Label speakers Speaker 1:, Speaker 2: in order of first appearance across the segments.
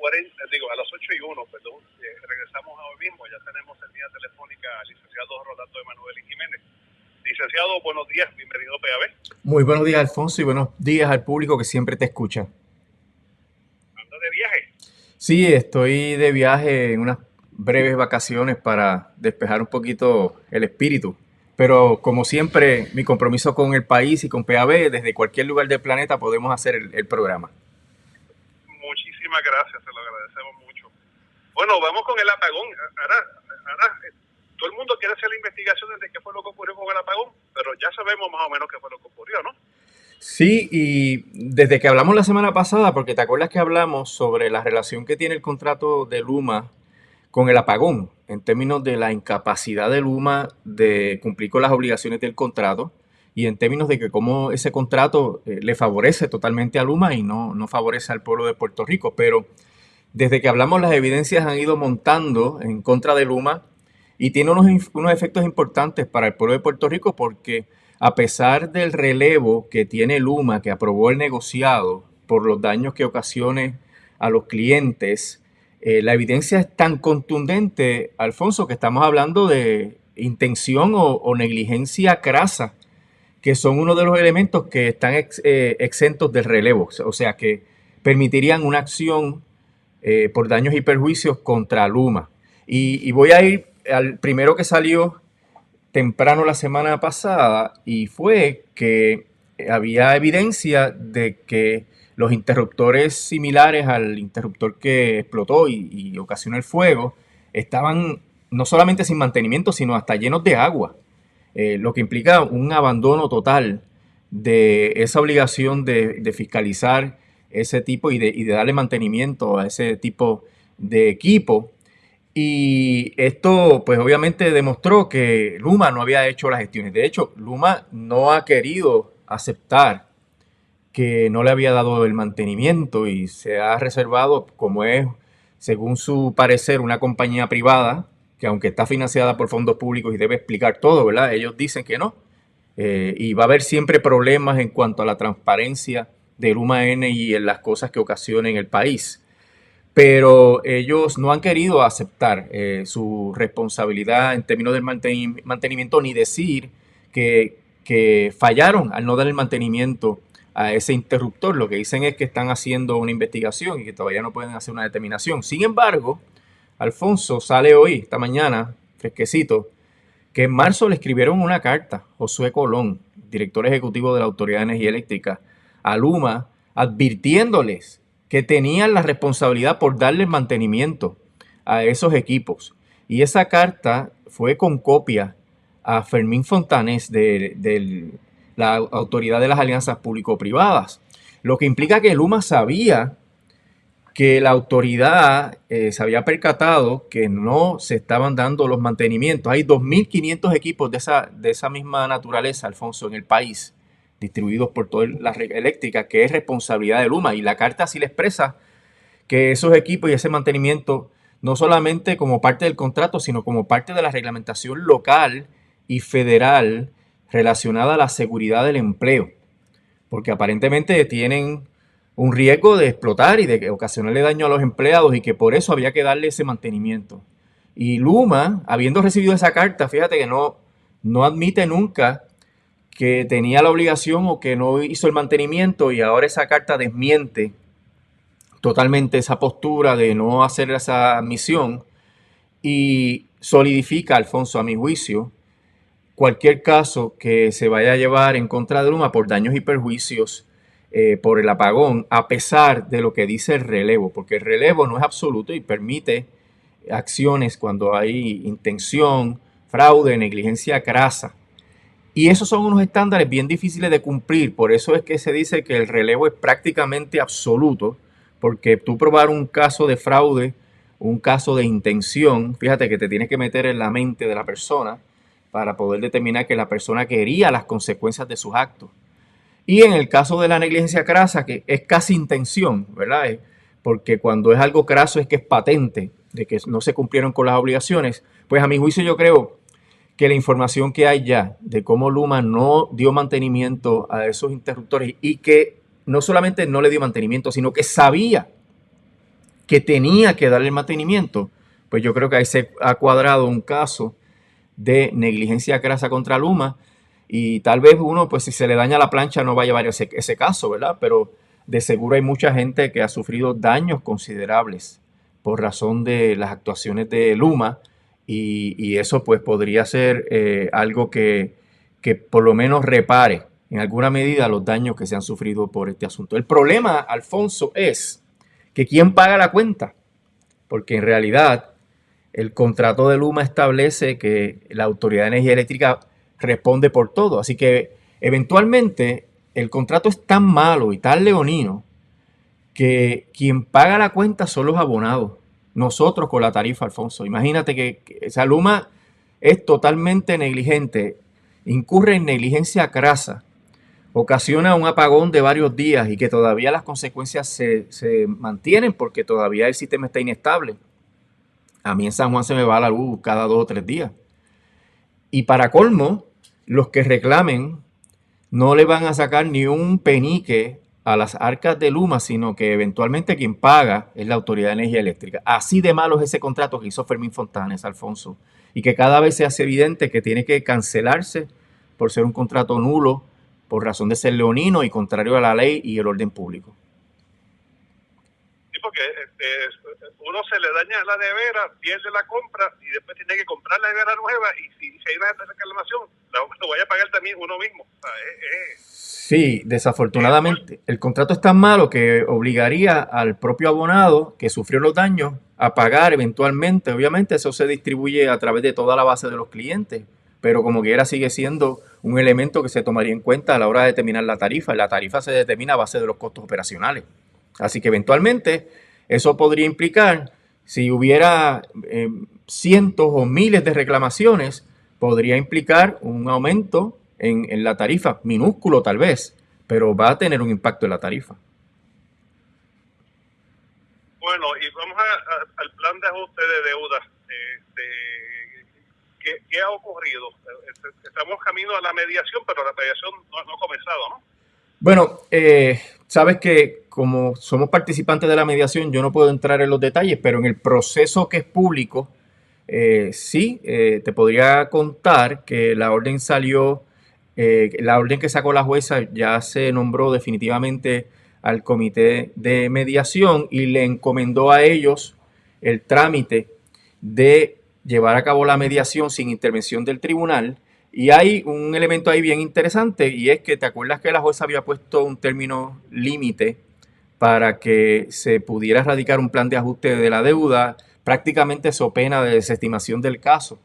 Speaker 1: a las 8:01, perdón, regresamos ahora mismo. Ya tenemos en línea telefónica al licenciado Rolando Emanuel Jiménez. Licenciado, buenos días, bienvenido a PAB.
Speaker 2: Muy buenos días, Alfonso, y buenos días al público que siempre te escucha.
Speaker 1: ¿Anda de viaje?
Speaker 2: Sí, estoy de viaje en unas breves vacaciones para despejar un poquito el espíritu. Pero como siempre, mi compromiso con el país y con PAB, desde cualquier lugar del planeta podemos hacer el programa.
Speaker 1: Muchísimas gracias, se lo agradecemos mucho. Bueno, vamos con el apagón. Ahora, todo el mundo quiere hacer la investigación de qué fue lo que ocurrió con el apagón, pero ya sabemos más o menos qué fue lo que ocurrió, ¿no?
Speaker 2: Sí, y desde que hablamos la semana pasada, porque te acuerdas que hablamos sobre la relación que tiene el contrato de Luma con el apagón, en términos de la incapacidad de Luma de cumplir con las obligaciones del contrato y en términos de que cómo ese contrato le favorece totalmente a Luma y no favorece al pueblo de Puerto Rico. Pero desde que hablamos las evidencias han ido montando en contra de Luma y tiene unos efectos importantes para el pueblo de Puerto Rico porque a pesar del relevo que tiene Luma, que aprobó el negociado por los daños que ocasione a los clientes, la evidencia es tan contundente, Alfonso, que estamos hablando de intención o negligencia crasa, que son uno de los elementos que están exentos del relevo, o sea, que permitirían una acción por daños y perjuicios contra Luma. Y voy a ir al primero que salió temprano la semana pasada y fue que había evidencia de que los interruptores similares al interruptor que explotó y ocasionó el fuego estaban no solamente sin mantenimiento, sino hasta llenos de agua, lo que implica un abandono total de esa obligación de fiscalizar ese tipo y de darle mantenimiento a ese tipo de equipo. Y esto, pues obviamente demostró que Luma no había hecho las gestiones. De hecho, Luma no ha querido aceptar que no le había dado el mantenimiento y se ha reservado, como es, según su parecer, una compañía privada, que aunque está financiada por fondos públicos y debe explicar todo, ¿verdad? Ellos dicen que no. Y va a haber siempre problemas en cuanto a la transparencia de Luma N y en las cosas que ocasionen el país. Pero ellos no han querido aceptar su responsabilidad en términos del mantenimiento ni decir que fallaron al no dar el mantenimiento a ese interruptor. Lo que dicen es que están haciendo una investigación y que todavía no pueden hacer una determinación. Sin embargo, Alfonso sale hoy, esta mañana, fresquecito, que en marzo le escribieron una carta, Josué Colón, director ejecutivo de la Autoridad de Energía Eléctrica, a Luma, advirtiéndoles que tenían la responsabilidad por darle mantenimiento a esos equipos. Y esa carta fue con copia a Fermín Fontanés de la Autoridad de las Alianzas Público-Privadas, lo que implica que Luma sabía que la autoridad se había percatado que no se estaban dando los mantenimientos. Hay 2.500 equipos de esa misma naturaleza, Alfonso, en el país, distribuidos por toda la red eléctrica, que es responsabilidad de Luma. Y la carta sí le expresa que esos equipos y ese mantenimiento, no solamente como parte del contrato, sino como parte de la reglamentación local y federal relacionada a la seguridad del empleo. Porque aparentemente tienen un riesgo de explotar y de ocasionarle daño a los empleados y que por eso había que darle ese mantenimiento. Y Luma, habiendo recibido esa carta, fíjate que no admite nunca que tenía la obligación o que no hizo el mantenimiento y ahora esa carta desmiente totalmente esa postura de no hacer esa misión y solidifica, Alfonso, a mi juicio, cualquier caso que se vaya a llevar en contra de Luma por daños y perjuicios por el apagón, a pesar de lo que dice el relevo, porque el relevo no es absoluto y permite acciones cuando hay intención, fraude, negligencia crasa. Y esos son unos estándares bien difíciles de cumplir, por eso es que se dice que el relevo es prácticamente absoluto, porque tú probar un caso de fraude, un caso de intención, fíjate que te tienes que meter en la mente de la persona para poder determinar que la persona quería las consecuencias de sus actos. Y en el caso de la negligencia crasa, que es casi intención, ¿verdad? Porque cuando es algo craso es que es patente de que no se cumplieron con las obligaciones, pues a mi juicio yo creo que la información que hay ya de cómo Luma no dio mantenimiento a esos interruptores y que no solamente no le dio mantenimiento, sino que sabía que tenía que darle el mantenimiento, pues yo creo que ahí se ha cuadrado un caso de negligencia crasa contra Luma y tal vez uno, pues si se le daña la plancha no va a llevar ese caso, ¿verdad? Pero de seguro hay mucha gente que ha sufrido daños considerables por razón de las actuaciones de Luma y eso pues podría ser algo que por lo menos repare en alguna medida los daños que se han sufrido por este asunto. El problema, Alfonso, es que ¿quién paga la cuenta? Porque en realidad el contrato de Luma establece que la Autoridad de Energía Eléctrica responde por todo. Así que eventualmente el contrato es tan malo y tan leonino que quien paga la cuenta son los abonados. Nosotros con la tarifa, Alfonso. Imagínate que esa Luma es totalmente negligente, incurre en negligencia crasa, ocasiona un apagón de varios días y que todavía las consecuencias se mantienen porque todavía el sistema está inestable. A mí en San Juan se me va la luz cada 2 o 3 días. Y para colmo, los que reclamen no le van a sacar ni un penique a las arcas de Luma, sino que eventualmente quien paga es la Autoridad de Energía Eléctrica. Así de malo es ese contrato que hizo Fermín Fontanes, Alfonso, y que cada vez se hace evidente que tiene que cancelarse por ser un contrato nulo, por razón de ser leonino y contrario a la ley y el orden público.
Speaker 1: Sí, porque uno se le daña la nevera, pierde la compra y después tiene que comprar la nevera nueva y si hay una reclamación, lo vaya a pagar también uno mismo. O sea,
Speaker 2: Sí, desafortunadamente, el contrato es tan malo que obligaría al propio abonado que sufrió los daños a pagar eventualmente. Obviamente eso se distribuye a través de toda la base de los clientes, pero como quiera sigue siendo un elemento que se tomaría en cuenta a la hora de determinar la tarifa. La tarifa se determina a base de los costos operacionales. Así que eventualmente eso podría implicar, si hubiera cientos o miles de reclamaciones, podría implicar un aumento en la tarifa, minúsculo tal vez, pero va a tener un impacto en la tarifa.
Speaker 1: Bueno, y vamos al plan de ajuste de deuda. ¿Qué ha ocurrido? Estamos camino a la mediación, pero la mediación no ha comenzado, ¿no?
Speaker 2: Bueno, sabes que como somos participantes de la mediación, yo no puedo entrar en los detalles, pero en el proceso que es público, sí, te podría contar que la orden salió, la orden que sacó la jueza ya se nombró definitivamente al comité de mediación y le encomendó a ellos el trámite de llevar a cabo la mediación sin intervención del tribunal. Y hay un elemento ahí bien interesante y es que te acuerdas que la jueza había puesto un término límite para que se pudiera erradicar un plan de ajuste de la deuda, prácticamente so pena de desestimación del caso.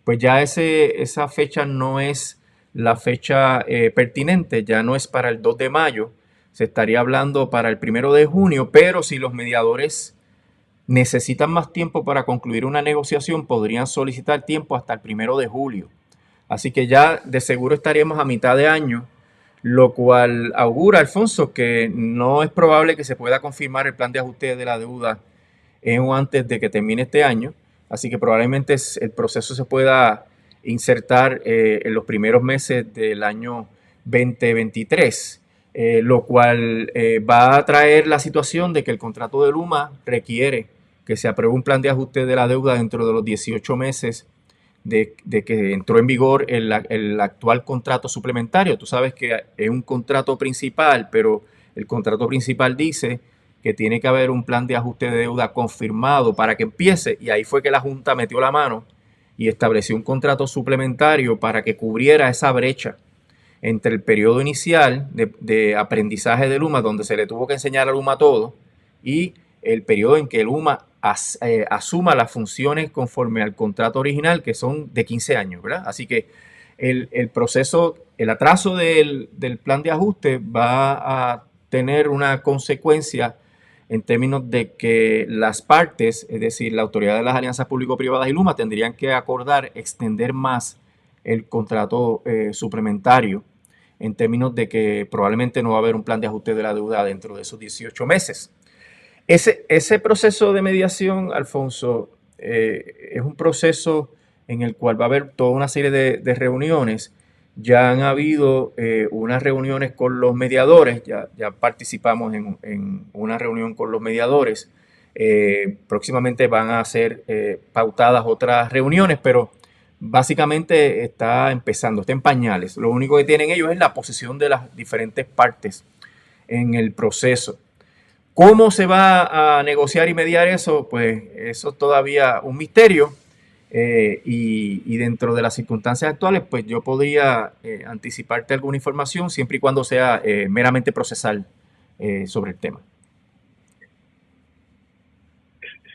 Speaker 2: Pues ya esa fecha no es la fecha pertinente, ya no es para el 2 de mayo, se estaría hablando para el 1 de junio, pero si los mediadores necesitan más tiempo para concluir una negociación, podrían solicitar tiempo hasta el 1 de julio. Así que ya de seguro estaríamos a mitad de año, lo cual augura, Alfonso, que no es probable que se pueda confirmar el plan de ajuste de la deuda o antes de que termine este año. Así que probablemente el proceso se pueda insertar en los primeros meses del año 2023, lo cual va a traer la situación de que el contrato de Luma requiere que se apruebe un plan de ajuste de la deuda dentro de los 18 meses de que entró en vigor el actual contrato suplementario. Tú sabes que es un contrato principal, pero el contrato principal dice que tiene que haber un plan de ajuste de deuda confirmado para que empiece, y ahí fue que la Junta metió la mano y estableció un contrato suplementario para que cubriera esa brecha entre el periodo inicial de aprendizaje de Luma, donde se le tuvo que enseñar a Luma todo, y el periodo en que Luma asuma las funciones conforme al contrato original, que son de 15 años, ¿verdad? Así que el proceso, el atraso del plan de ajuste va a tener una consecuencia en términos de que las partes, es decir, la Autoridad de las Alianzas Público-Privadas y Luma, tendrían que acordar extender más el contrato suplementario, en términos de que probablemente no va a haber un plan de ajuste de la deuda dentro de esos 18 meses. Ese proceso de mediación, Alfonso, es un proceso en el cual va a haber toda una serie de reuniones. Ya han habido unas reuniones con los mediadores, ya participamos en una reunión con los mediadores. Próximamente van a ser pautadas otras reuniones, pero básicamente está empezando, está en pañales. Lo único que tienen ellos es la posición de las diferentes partes en el proceso. ¿Cómo se va a negociar y mediar eso? Pues eso es todavía un misterio. Y dentro de las circunstancias actuales, pues yo podría anticiparte alguna información siempre y cuando sea meramente procesal sobre el tema.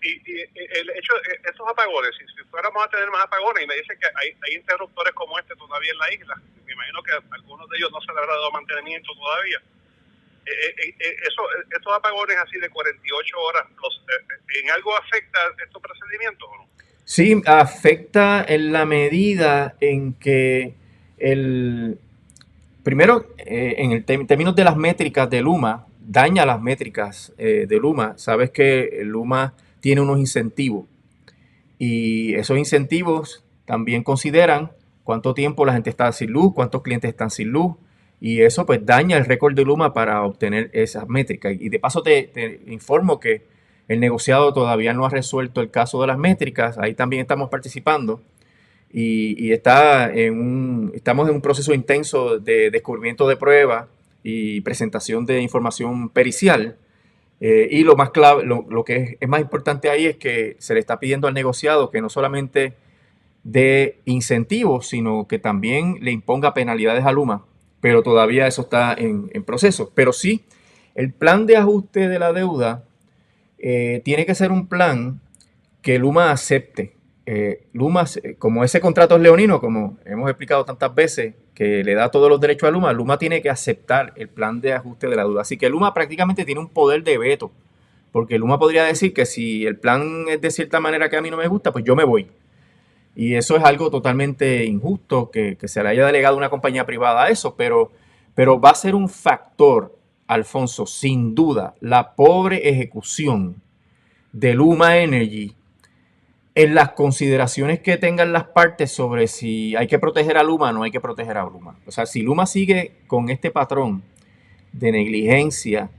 Speaker 1: Y el hecho de estos apagones, si fuéramos a tener más apagones, y me dicen que hay interruptores como este todavía en la isla, me imagino que algunos de ellos no se le habrá dado mantenimiento todavía. Estos apagones así de 48 horas, ¿en algo afecta estos procedimientos o no?
Speaker 2: Sí, afecta en la medida en que primero, en el términos de las métricas de Luma, daña las métricas de Luma. Sabes que Luma tiene unos incentivos y esos incentivos también consideran cuánto tiempo la gente está sin luz, cuántos clientes están sin luz, y eso pues daña el récord de Luma para obtener esas métricas. Y de paso te informo que el negociado todavía no ha resuelto el caso de las métricas, ahí también estamos participando y estamos en un proceso intenso de descubrimiento de pruebas y presentación de información pericial. Y lo más clave, lo que es más importante ahí es que se le está pidiendo al negociado que no solamente dé incentivos, sino que también le imponga penalidades a Luma, pero todavía eso está en proceso. Pero sí, el plan de ajuste de la deuda tiene que ser un plan que Luma acepte. Luma, como ese contrato es leonino, como hemos explicado tantas veces, que le da todos los derechos a Luma, Luma tiene que aceptar el plan de ajuste de la deuda. Así que Luma prácticamente tiene un poder de veto, porque Luma podría decir que si el plan es de cierta manera que a mí no me gusta, pues yo me voy. Y eso es algo totalmente injusto, que se le haya delegado a una compañía privada a eso, pero va a ser un factor, Alfonso, sin duda, la pobre ejecución de Luma Energy en las consideraciones que tengan las partes sobre si hay que proteger a Luma o no hay que proteger a Luma. O sea, si Luma sigue con este patrón de negligencia,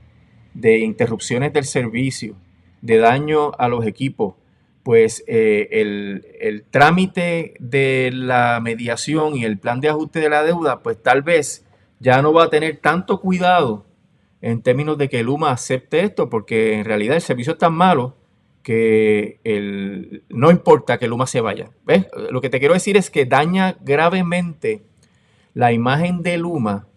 Speaker 2: de interrupciones del servicio, de daño a los equipos, pues el trámite de la mediación y el plan de ajuste de la deuda, pues tal vez ya no va a tener tanto cuidado en términos de que Luma acepte esto, porque en realidad el servicio es tan malo que no importa que Luma se vaya. ¿Ves? Lo que te quiero decir es que daña gravemente la imagen de Luma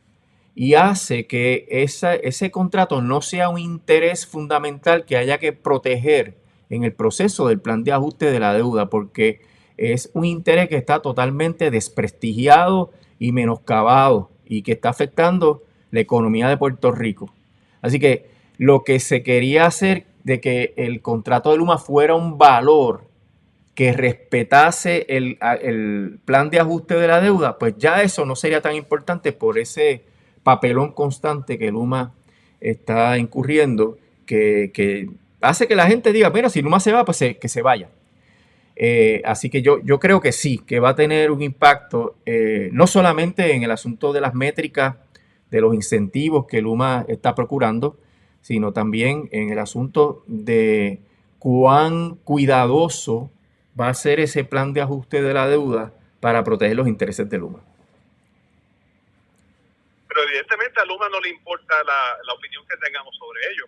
Speaker 2: y hace que ese contrato no sea un interés fundamental que haya que proteger en el proceso del plan de ajuste de la deuda, porque es un interés que está totalmente desprestigiado y menoscabado y que está afectando la economía de Puerto Rico. Así que lo que se quería hacer de que el contrato de Luma fuera un valor que respetase el plan de ajuste de la deuda, pues ya eso no sería tan importante por ese papelón constante que Luma está incurriendo, que hace que la gente diga, mira, si Luma se va, pues que se vaya. Así que yo creo que sí, que va a tener un impacto, no solamente en el asunto de las métricas, de los incentivos que Luma está procurando, sino también en el asunto de cuán cuidadoso va a ser ese plan de ajuste de la deuda para proteger los intereses de Luma.
Speaker 1: Pero evidentemente a Luma no le importa la opinión que tengamos sobre ello.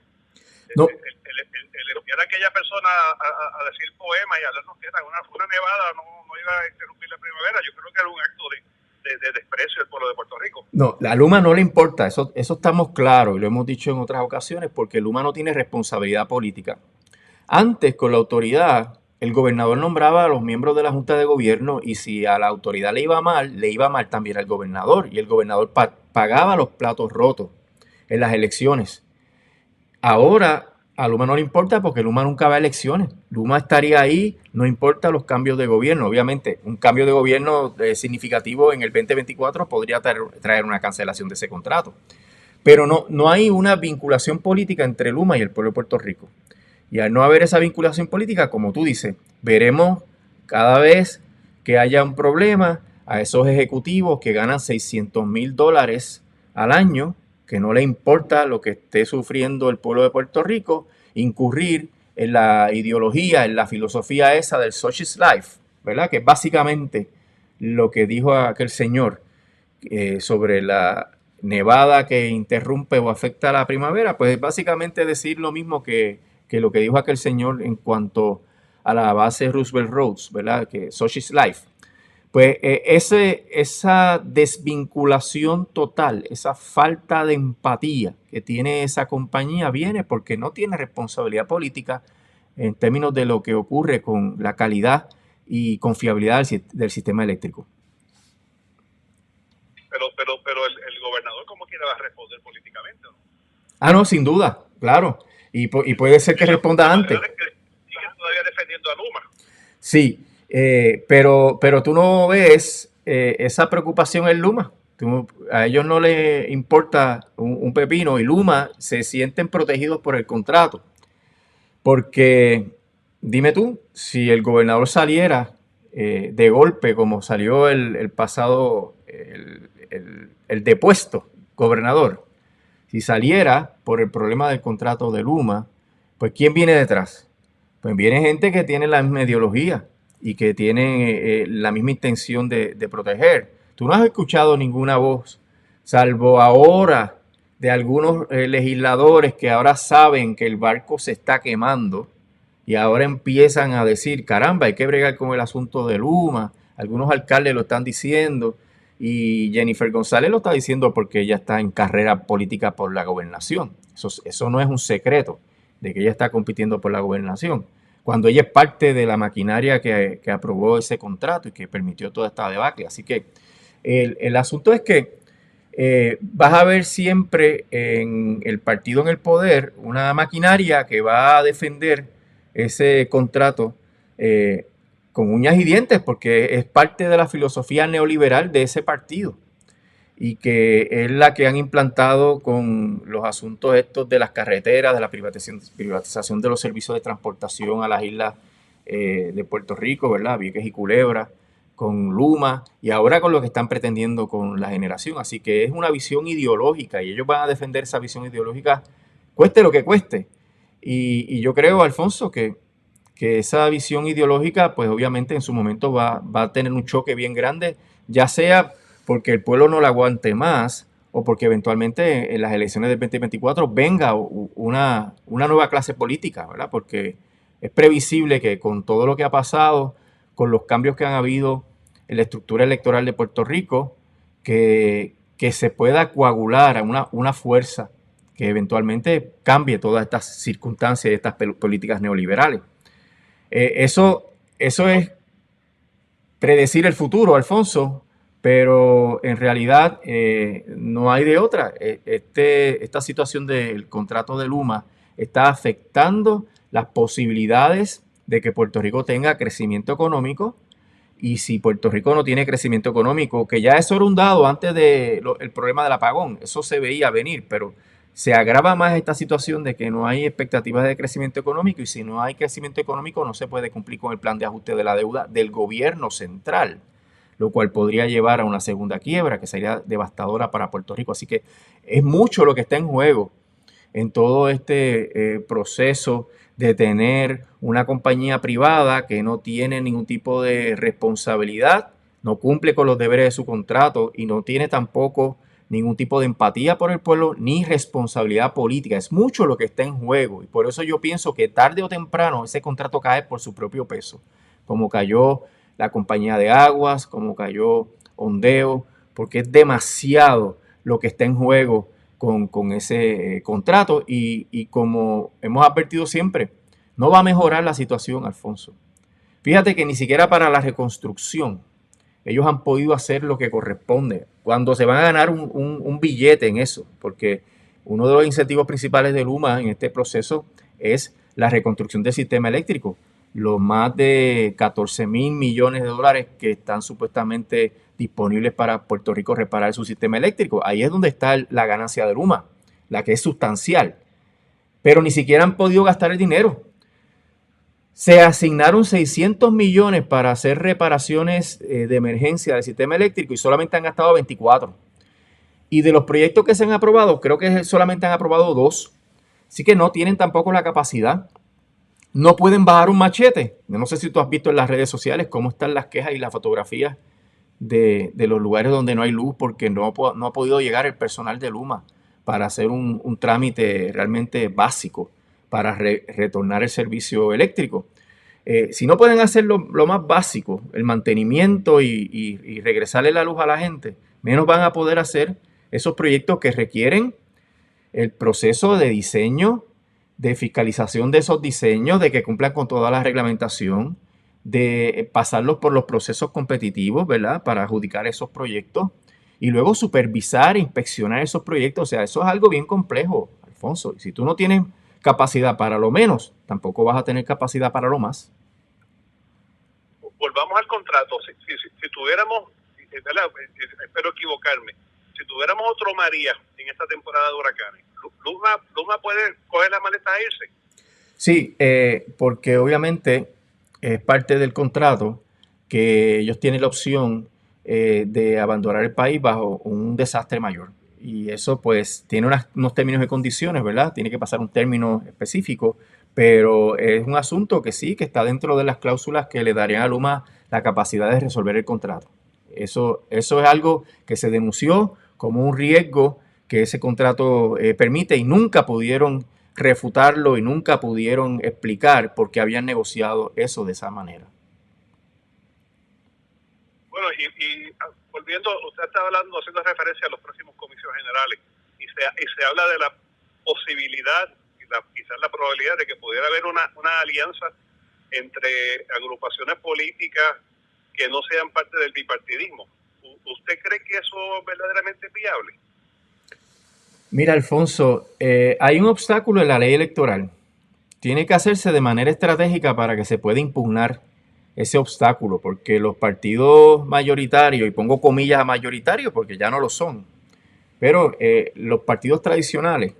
Speaker 2: No.
Speaker 1: El enviar a aquella persona a decir poemas y hablarnos que era una nevada no iba a interrumpir la primavera. Yo creo que era un acto de desprecio del pueblo de Puerto Rico.
Speaker 2: No, a Luma no le importa, eso estamos claros y lo hemos dicho en otras ocasiones, porque Luma no tiene responsabilidad política. Antes, con la autoridad, el gobernador nombraba a los miembros de la Junta de Gobierno y si a la autoridad le iba mal también al gobernador, y el gobernador pagaba los platos rotos en las elecciones. Ahora a Luma no le importa porque Luma nunca va a elecciones. Luma estaría ahí, no importa los cambios de gobierno. Obviamente, un cambio de gobierno significativo en el 2024 podría traer una cancelación de ese contrato. Pero no hay una vinculación política entre Luma y el pueblo de Puerto Rico. Y al no haber esa vinculación política, como tú dices, veremos cada vez que haya un problema a esos ejecutivos que ganan $600,000 al año, que no le importa lo que esté sufriendo el pueblo de Puerto Rico, incurrir en la ideología, en la filosofía esa del Socialist Life, ¿verdad? Que es básicamente lo que dijo aquel señor sobre la nevada que interrumpe o afecta a la primavera, pues básicamente decir lo mismo que lo que dijo aquel señor en cuanto a la base Roosevelt Roads, ¿verdad? Que Socialist Life. Pues esa desvinculación total, esa falta de empatía que tiene esa compañía viene porque no tiene responsabilidad política en términos de lo que ocurre con la calidad y confiabilidad del sistema eléctrico.
Speaker 1: Pero el gobernador como quiera va a responder políticamente, ¿no?
Speaker 2: Ah, no, sin duda, claro. Y puede ser que responda antes.
Speaker 1: Siguen todavía defendiendo a Luma.
Speaker 2: Sí, pero tú no ves esa preocupación en Luma. A ellos no les importa un pepino y Luma se sienten protegidos por el contrato. Porque, dime tú, si el gobernador saliera de golpe, como salió el pasado, el depuesto gobernador, si saliera por el problema del contrato de Luma, pues ¿quién viene detrás? Pues viene gente que tiene la misma ideología y que tiene la misma intención de proteger. Tú no has escuchado ninguna voz, salvo ahora de algunos legisladores que ahora saben que el barco se está quemando y ahora empiezan a decir, caramba, hay que bregar con el asunto de Luma. Algunos alcaldes lo están diciendo y Jennifer González lo está diciendo porque ella está en carrera política por la gobernación. Eso no es un secreto de que ella está compitiendo por la gobernación, cuando ella es parte de la maquinaria que aprobó ese contrato y que permitió toda esta debacle. Así que el asunto es que vas a ver siempre en el partido en el poder una maquinaria que va a defender ese contrato con uñas y dientes, porque es parte de la filosofía neoliberal de ese partido y que es la que han implantado con los asuntos estos de las carreteras, de la privatización de los servicios de transportación a las islas de Puerto Rico, ¿verdad? Vieques y Culebra, con Luma y ahora con lo que están pretendiendo con la generación. Así que es una visión ideológica y ellos van a defender esa visión ideológica cueste lo que cueste. Y yo creo, Alfonso, que esa visión ideológica, pues obviamente en su momento va a tener un choque bien grande, ya sea porque el pueblo no la aguante más o porque eventualmente en las elecciones del 2024 venga una nueva clase política, ¿verdad? Porque es previsible que con todo lo que ha pasado, con los cambios que han habido en la estructura electoral de Puerto Rico, que se pueda coagular a una fuerza que eventualmente cambie todas estas circunstancias y estas políticas neoliberales. Eso es predecir el futuro, Alfonso, pero en realidad no hay de otra. Esta situación del contrato de Luma está afectando las posibilidades de que Puerto Rico tenga crecimiento económico, y si Puerto Rico no tiene crecimiento económico, que ya eso era un dado antes del problema del apagón, eso se veía venir, pero se agrava más esta situación de que no hay expectativas de crecimiento económico, y si no hay crecimiento económico no se puede cumplir con el plan de ajuste de la deuda del gobierno central, lo cual podría llevar a una segunda quiebra que sería devastadora para Puerto Rico. Así que es mucho lo que está en juego en todo este proceso de tener una compañía privada que no tiene ningún tipo de responsabilidad, no cumple con los deberes de su contrato y no tiene tampoco ningún tipo de empatía por el pueblo ni responsabilidad política. Es mucho lo que está en juego y por eso yo pienso que tarde o temprano ese contrato cae por su propio peso, como cayó la compañía de aguas, como cayó Ondeo, porque es demasiado lo que está en juego con ese contrato y como hemos advertido siempre, no va a mejorar la situación, Alfonso. Fíjate que ni siquiera para la reconstrucción ellos han podido hacer lo que corresponde. Cuando se van a ganar un billete en eso, porque uno de los incentivos principales de Luma en este proceso es la reconstrucción del sistema eléctrico. Los más de 14,000 millones de dólares que están supuestamente disponibles para Puerto Rico reparar su sistema eléctrico. Ahí es donde está la ganancia de Luma, la que es sustancial. Pero ni siquiera han podido gastar el dinero. Se asignaron 600 millones para hacer reparaciones de emergencia del sistema eléctrico y solamente han gastado 24. Y de los proyectos que se han aprobado, creo que solamente han aprobado 2. Así que no tienen tampoco la capacidad no pueden bajar un machete. No sé si tú has visto en las redes sociales cómo están las quejas y las fotografías de los lugares donde no hay luz porque no ha podido llegar el personal de Luma para hacer un trámite realmente básico para retornar el servicio eléctrico. Si no pueden hacer lo más básico, el mantenimiento y regresarle la luz a la gente, menos van a poder hacer esos proyectos que requieren el proceso de diseño, de fiscalización de esos diseños, de que cumplan con toda la reglamentación, de pasarlos por los procesos competitivos, ¿verdad? Para adjudicar esos proyectos y luego supervisar e inspeccionar esos proyectos. O sea, eso es algo bien complejo, Alfonso. Y si tú no tienes capacidad para lo menos, tampoco vas a tener capacidad para lo más.
Speaker 1: Volvamos al contrato. Si tuviéramos, ¿verdad? Espero equivocarme, si tuviéramos otro María en esta temporada de huracanes, ¿Luma puede coger las maletas e irse?
Speaker 2: Sí, porque obviamente es parte del contrato que ellos tienen la opción de abandonar el país bajo un desastre mayor. Y eso pues tiene unos términos y condiciones, ¿verdad? Tiene que pasar un término específico, pero es un asunto que sí, que está dentro de las cláusulas que le darían a Luma la capacidad de resolver el contrato. Eso es algo que se denunció como un riesgo que ese contrato permite y nunca pudieron refutarlo y nunca pudieron explicar por qué habían negociado eso de esa manera.
Speaker 1: Bueno, y volviendo, usted está hablando, haciendo referencia a los próximos comicios generales, y se habla de la posibilidad, quizás la probabilidad de que pudiera haber una alianza entre agrupaciones políticas que no sean parte del bipartidismo. ¿Usted cree que eso verdaderamente es viable?
Speaker 2: Mira, Alfonso, hay un obstáculo en la ley electoral. Tiene que hacerse de manera estratégica para que se pueda impugnar ese obstáculo, porque los partidos mayoritarios, y pongo comillas a mayoritarios porque ya no lo son, pero los partidos tradicionales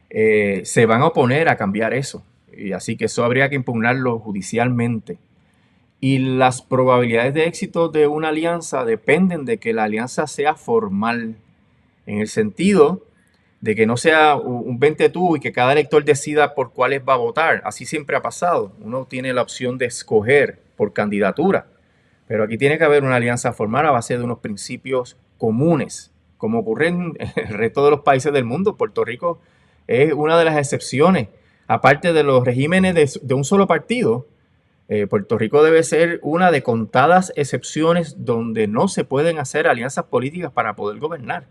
Speaker 2: se van a oponer a cambiar eso. Y así que eso habría que impugnarlo judicialmente. Y las probabilidades de éxito de una alianza dependen de que la alianza sea formal, en el sentido de que no sea un vente tú y que cada elector decida por cuáles va a votar. Así siempre ha pasado. Uno tiene la opción de escoger por candidatura, pero aquí tiene que haber una alianza formal a base de unos principios comunes, como ocurre en el resto de los países del mundo. Puerto Rico es una de las excepciones. Aparte de los regímenes de un solo partido, Puerto Rico debe ser una de contadas excepciones donde no se pueden hacer alianzas políticas para poder gobernar,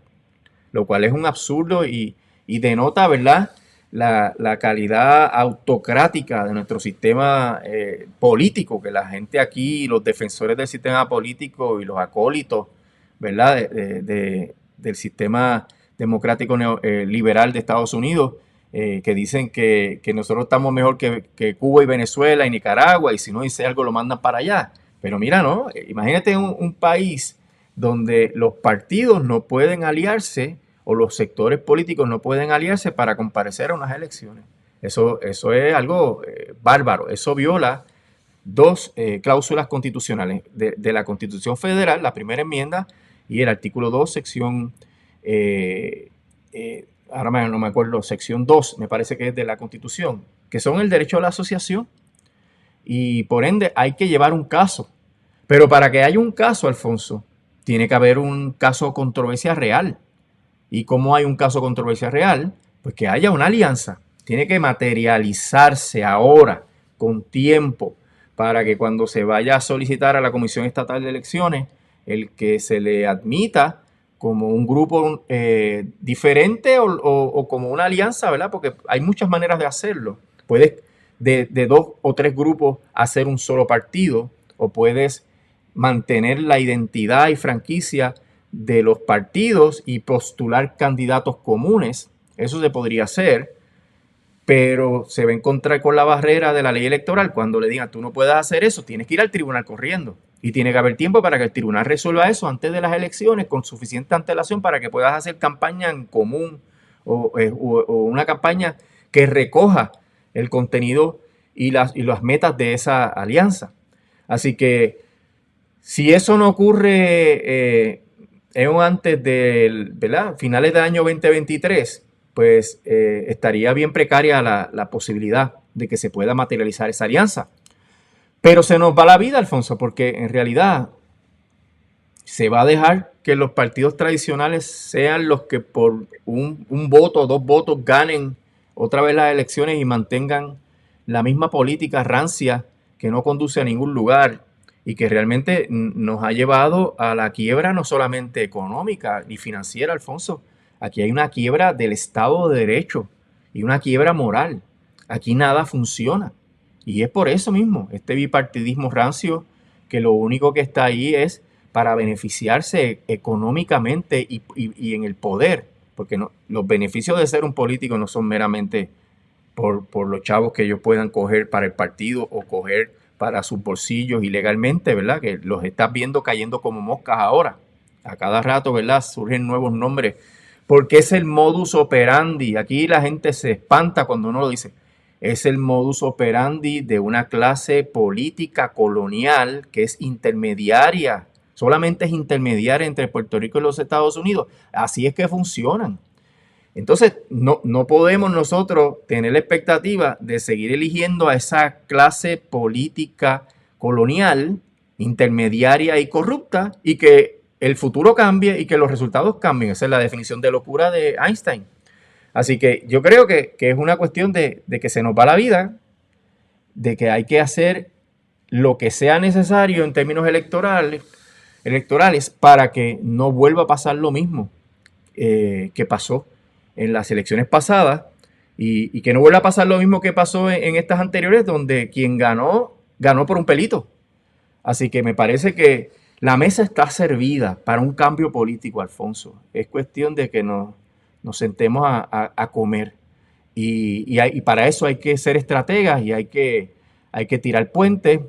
Speaker 2: lo cual es un absurdo y denota, ¿verdad?, la calidad autocrática de nuestro sistema político, que la gente aquí, los defensores del sistema político y los acólitos, ¿verdad?, del sistema democrático liberal de Estados Unidos, que dicen que nosotros estamos mejor que Cuba y Venezuela y Nicaragua, y si no dice algo lo mandan para allá. Pero mira, ¿no? Imagínate un país donde los partidos no pueden aliarse o los sectores políticos no pueden aliarse para comparecer a unas elecciones. Eso es algo bárbaro. Eso viola dos cláusulas constitucionales de la Constitución Federal, la primera enmienda, y el artículo 2, sección, ahora no me acuerdo, sección 2, me parece que es de la Constitución, que son el derecho a la asociación. Y por ende hay que llevar un caso. Pero para que haya un caso, Alfonso, tiene que haber un caso de controversia real. ¿Y cómo hay un caso de controversia real? Pues que haya una alianza. Tiene que materializarse ahora, con tiempo, para que cuando se vaya a solicitar a la Comisión Estatal de Elecciones, el que se le admita como un grupo diferente o como una alianza, ¿verdad? Porque hay muchas maneras de hacerlo. Puedes de 2 o 3 grupos hacer un solo partido, o puedes mantener la identidad y franquicia de los partidos y postular candidatos comunes. Eso se podría hacer, pero se va a encontrar con la barrera de la ley electoral. Cuando le digan, tú no puedes hacer eso, tienes que ir al tribunal corriendo. Y tiene que haber tiempo para que el tribunal resuelva eso antes de las elecciones con suficiente antelación para que puedas hacer campaña en común o una campaña que recoja el contenido y las metas de esa alianza. Así que si eso no ocurre antes del, ¿verdad?, finales del año 2023, pues estaría bien precaria la posibilidad de que se pueda materializar esa alianza. Pero se nos va la vida, Alfonso, porque en realidad se va a dejar que los partidos tradicionales sean los que por un voto o dos votos ganen otra vez las elecciones y mantengan la misma política rancia que no conduce a ningún lugar y que realmente nos ha llevado a la quiebra no solamente económica ni financiera, Alfonso. Aquí hay una quiebra del Estado de Derecho y una quiebra moral. Aquí nada funciona. Y es por eso mismo, este bipartidismo rancio, que lo único que está ahí es para beneficiarse económicamente y en el poder, porque no, los beneficios de ser un político no son meramente por los chavos que ellos puedan coger para el partido o coger para sus bolsillos ilegalmente, ¿verdad? Que los estás viendo cayendo como moscas ahora. A cada rato, ¿verdad? Surgen nuevos nombres. Porque es el modus operandi. Aquí la gente se espanta cuando uno lo dice. Es el modus operandi de una clase política colonial que es intermediaria. Solamente es intermediaria entre Puerto Rico y los Estados Unidos. Así es que funcionan. Entonces, no podemos nosotros tener la expectativa de seguir eligiendo a esa clase política colonial, intermediaria y corrupta, y que el futuro cambie y que los resultados cambien. Esa es la definición de locura de Einstein. Así que yo creo que es una cuestión de que se nos va la vida, de que hay que hacer lo que sea necesario en términos electorales para que no vuelva a pasar lo mismo que pasó en las elecciones pasadas y que no vuelva a pasar lo mismo que pasó en estas anteriores, donde quien ganó por un pelito. Así que me parece que la mesa está servida para un cambio político, Alfonso. Es cuestión de que nos sentemos a comer. Y para eso hay que ser estrategas y hay que tirar puentes,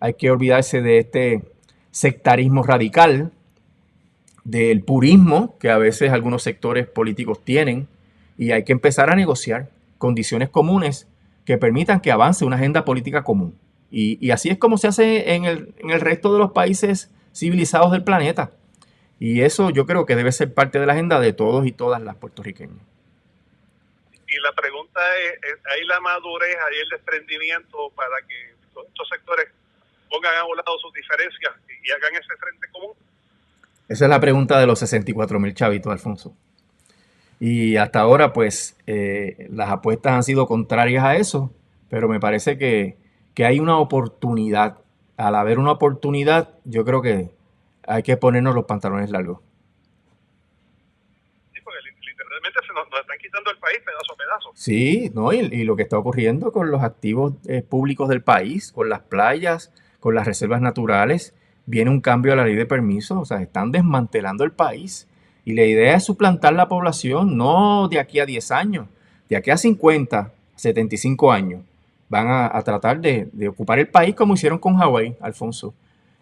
Speaker 2: hay que olvidarse de este sectarismo radical, del purismo que a veces algunos sectores políticos tienen, y hay que empezar a negociar condiciones comunes que permitan que avance una agenda política común. Y así es como se hace en el resto de los países civilizados del planeta. Y eso yo creo que debe ser parte de la agenda de todos y todas las puertorriqueñas.
Speaker 1: Y la pregunta es, ¿hay la madurez, hay el desprendimiento para que todos estos sectores pongan a un lado sus diferencias y hagan ese frente común?
Speaker 2: Esa es la pregunta de los 64,000 chavitos, Alfonso. Y hasta ahora, pues, las apuestas han sido contrarias a eso, pero me parece que hay una oportunidad. Al haber una oportunidad, yo creo que hay que ponernos los pantalones largos.
Speaker 1: Sí, porque literalmente nos están quitando el país pedazo a pedazo.
Speaker 2: Sí, ¿no? Y lo que está ocurriendo con los activos públicos del país, con las playas, con las reservas naturales, viene un cambio a la ley de permisos, o sea, están desmantelando el país. Y la idea es suplantar la población, no de aquí a 10 años, de aquí a 50, 75 años. Van a tratar de ocupar el país como hicieron con Hawái, Alfonso.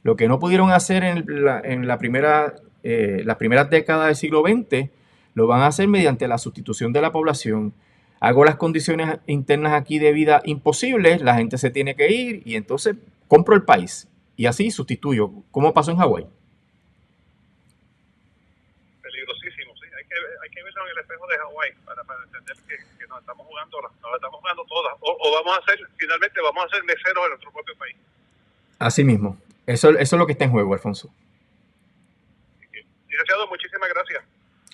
Speaker 2: Lo que no pudieron hacer en las primeras décadas del siglo XX, lo van a hacer mediante la sustitución de la población. Hago las condiciones internas aquí de vida imposibles, la gente se tiene que ir y entonces compro el país. Y así sustituyo, como pasó en Hawái.
Speaker 1: Peligrosísimo, sí. Hay que verlo en el espejo de Hawái para entender que nos estamos jugando todas. O finalmente vamos a ser meseros en nuestro propio país.
Speaker 2: Así mismo. Eso es lo que está en juego, Alfonso.
Speaker 1: Licenciado, muchísimas gracias.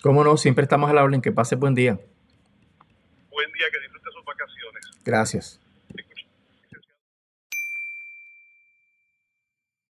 Speaker 2: Cómo no, siempre estamos a la orden. Que pase buen día.
Speaker 1: Buen día, que disfrute sus vacaciones.
Speaker 2: Gracias.